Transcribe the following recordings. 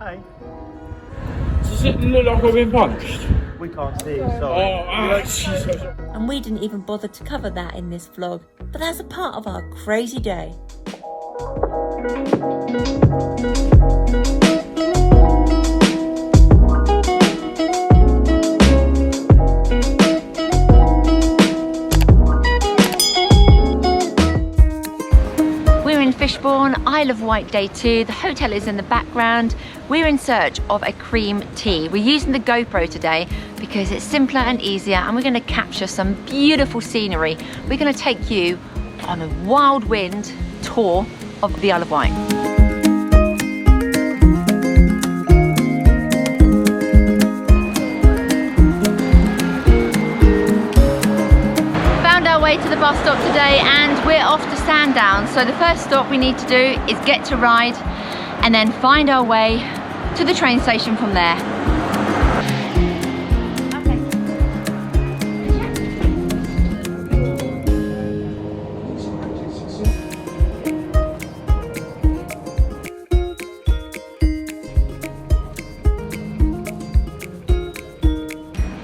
Hey. Does it look like we've been punched? We can't see it, sorry. And we didn't even bother to cover that in this vlog, but that's a part of our crazy day. Fishbourne, Isle of Wight day 2. The hotel is in the background. We're in search of a cream tea. We're using the GoPro today because it's simpler and easier, and we're going to capture some beautiful scenery. We're going to take you on a wild wind tour of the Isle of Wight. Way to the bus stop today, and we're off to Sandown. So the first stop we need to do is get to Ryde and then find our way to the train station from there.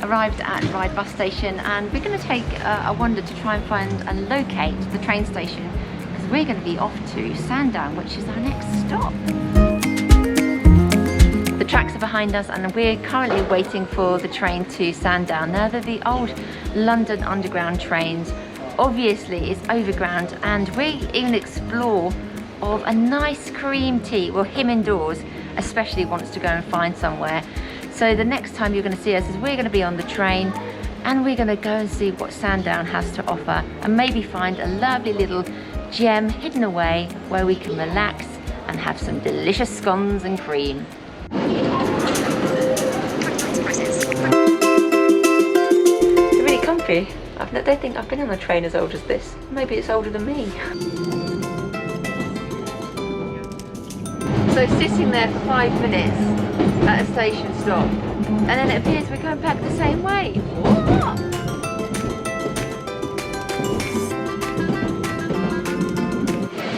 Arrived at Ryde bus station, and we're going to take a wander to try and find and locate the train station, because we're going to be off to Sandown, which is our next stop. The tracks are behind us, and we're currently waiting for the train to Sandown. Now, they're the old London Underground trains. Obviously it's overground, and we even explore of a nice cream tea. Well, him indoors especially wants to go and find somewhere. So the next time you're going to see us is we're going to be on the train, and we're going to go and see what Sandown has to offer, and maybe find a lovely little gem hidden away where we can relax and have some delicious scones and cream. It's really comfy. I don't think I've been on a train as old as this. Maybe it's older than me. So sitting there for 5 minutes at a station stop, and then it appears we're going back the same way. What?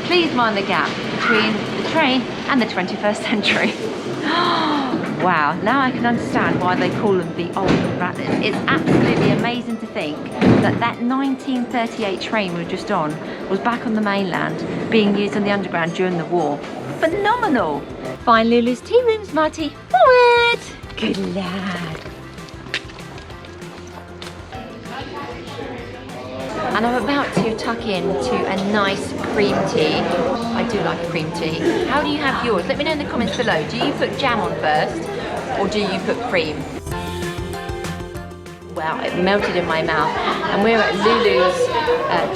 Please mind the gap between the train and the 21st century. Wow, now I can understand why they call them the old rattles. It's absolutely amazing to think that that 1938 train we were just on was back on the mainland, being used on the underground during the war. Phenomenal! Find Lulu's tea rooms, Marty. Forward! Good lad. And I'm about to tuck into a nice cream tea. I do like cream tea. How do you have yours? Let me know in the comments below. Do you put jam on first, or do you put cream? Wow, it melted in my mouth. And we're at Lulu's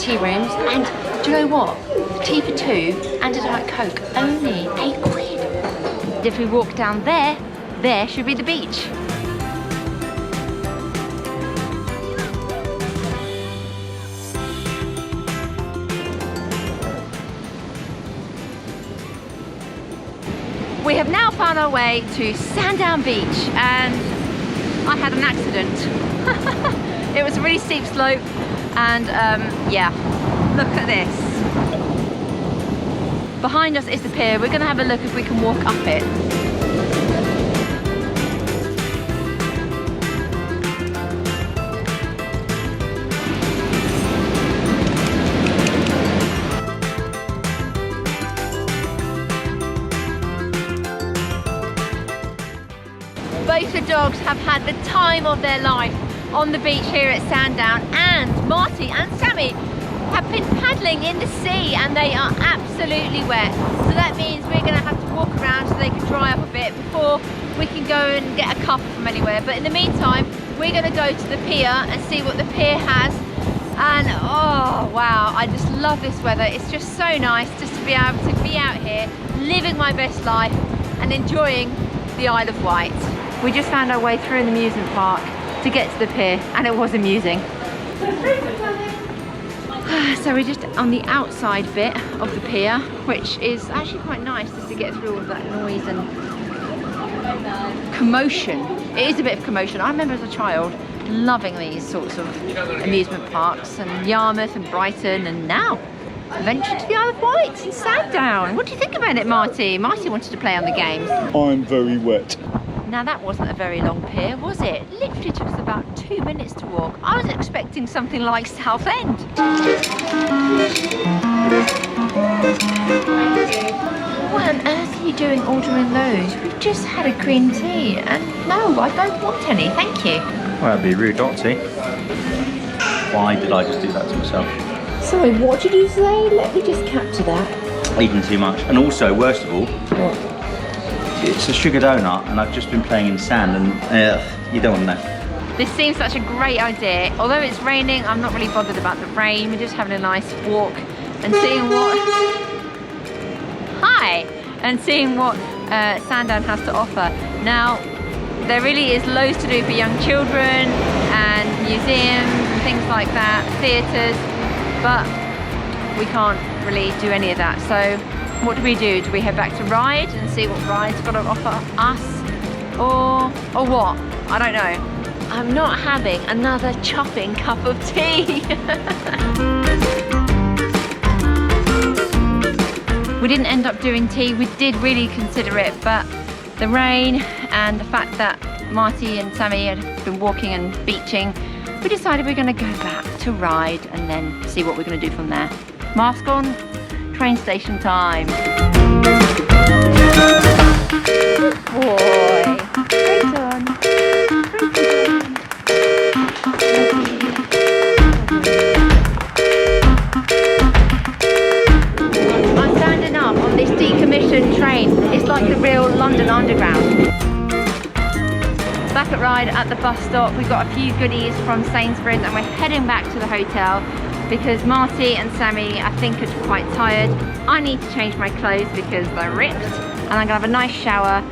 tea rooms, and do you know what? Tea for 2 and a Diet Coke, only £8. If we walk down there, there should be the beach. We have now found our way to Sandown Beach, and I had an accident. It was a really steep slope, and yeah, look at this. Behind us is the pier. We're going to have a look if we can walk up it. Both the dogs have had the time of their life on the beach here at Sandown, and Marty and Sammy have been paddling in the sea, and they are absolutely wet. So that means we're going to have to walk around so they can dry up a bit before we can go and get a cup from anywhere. But in the meantime, we're going to go to the pier and see what the pier has. And oh wow, I just love this weather. It's just so nice just to be able to be out here living my best life and enjoying the Isle of Wight. We just found our way through an amusement park to get to the pier, and it was amusing. So we're just on the outside bit of the pier, which is actually quite nice just to get through all of that noise and commotion. It is a bit of commotion. I remember as a child loving these sorts of amusement parks, and Yarmouth and Brighton, and now venture to the Isle of Wight in Sandown. What do you think about it, Marty? Marty wanted to play on the games. I'm very wet. Now that wasn't a very long pier, was it? Literally took us about 2 minutes to walk. I was expecting something like Southend. What on earth are you doing ordering those? We've just had a green tea and no, I don't want any, thank you. Well, that'd be rude, Dotty. Why did I just do that to myself? Sorry, what did you say? Let me just capture that. Eating too much. And also, worst of all, What? it's a sugar donut and I've just been playing in sand and you don't want to know. This seems such a great idea. Although it's raining, I'm not really bothered about the rain. We're just having a nice walk and seeing what... Hi! And seeing what Sandown has to offer. Now, there really is loads to do for young children and museums and things like that, theatres, but we can't really do any of that. So what do we do? Do we head back to Ride and see what Ride's got to offer us? Or what? I don't know. I'm not having another chopping cup of tea. We didn't end up doing tea. We did really consider it, but the rain and the fact that Marty and Sammy had been walking and beaching, we decided we're going to go back to Ride and then see what we're going to do from there. Mask on, train station time. Good boy. Great on. I'm standing up on this decommissioned train. It's like the real London Underground. Back at Ride at the bus stop, we got a few goodies from Sainsbury's and we're heading back to the hotel because Marty and Sammy, I think, are quite tired. I need to change my clothes because they're ripped, and I'm gonna have a nice shower,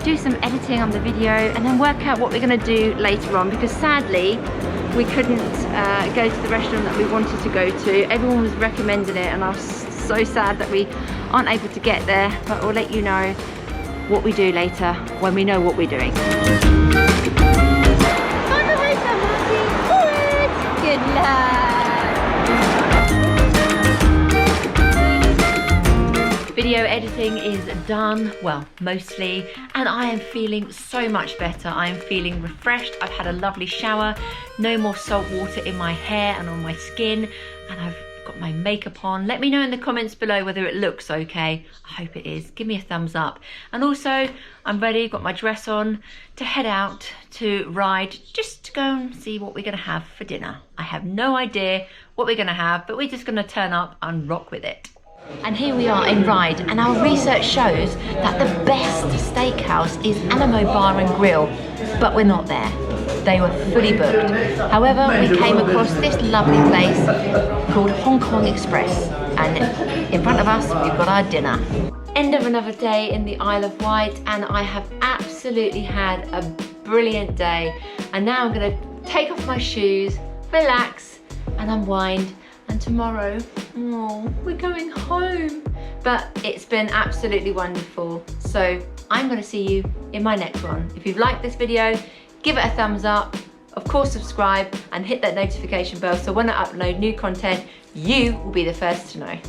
do some editing on the video, and then work out what we're gonna do later on because sadly, we couldn't go to the restaurant that we wanted to go to. Everyone was recommending it and I was so sad that we aren't able to get there, but we'll let you know what we do later when we know what we're doing. Good luck. Video editing is done, well, mostly, and I am feeling so much better. I am feeling refreshed. I've had a lovely shower, no more salt water in my hair and on my skin, and I've got my makeup on. Let me know in the comments below whether it looks okay. I hope it is. Give me a thumbs up. And also, I'm ready, got my dress on to head out to Ride, just to go and see what we're gonna have for dinner. I have no idea what we're gonna have, but we're just gonna turn up and rock with it. And here we are in Ride, and our research shows that the best steakhouse is Alamo Bar and Grill, but we're not there. They were fully booked. However, we came across this lovely place called Hong Kong Express, and in front of us, we've got our dinner. End of another day in the Isle of Wight, and I have absolutely had a brilliant day. And now I'm gonna take off my shoes, relax, and unwind. And tomorrow, oh, we're going home. But it's been absolutely wonderful. So I'm gonna see you in my next one. If you've liked this video, give it a thumbs up. Of course, subscribe and hit that notification bell so when I upload new content, you will be the first to know.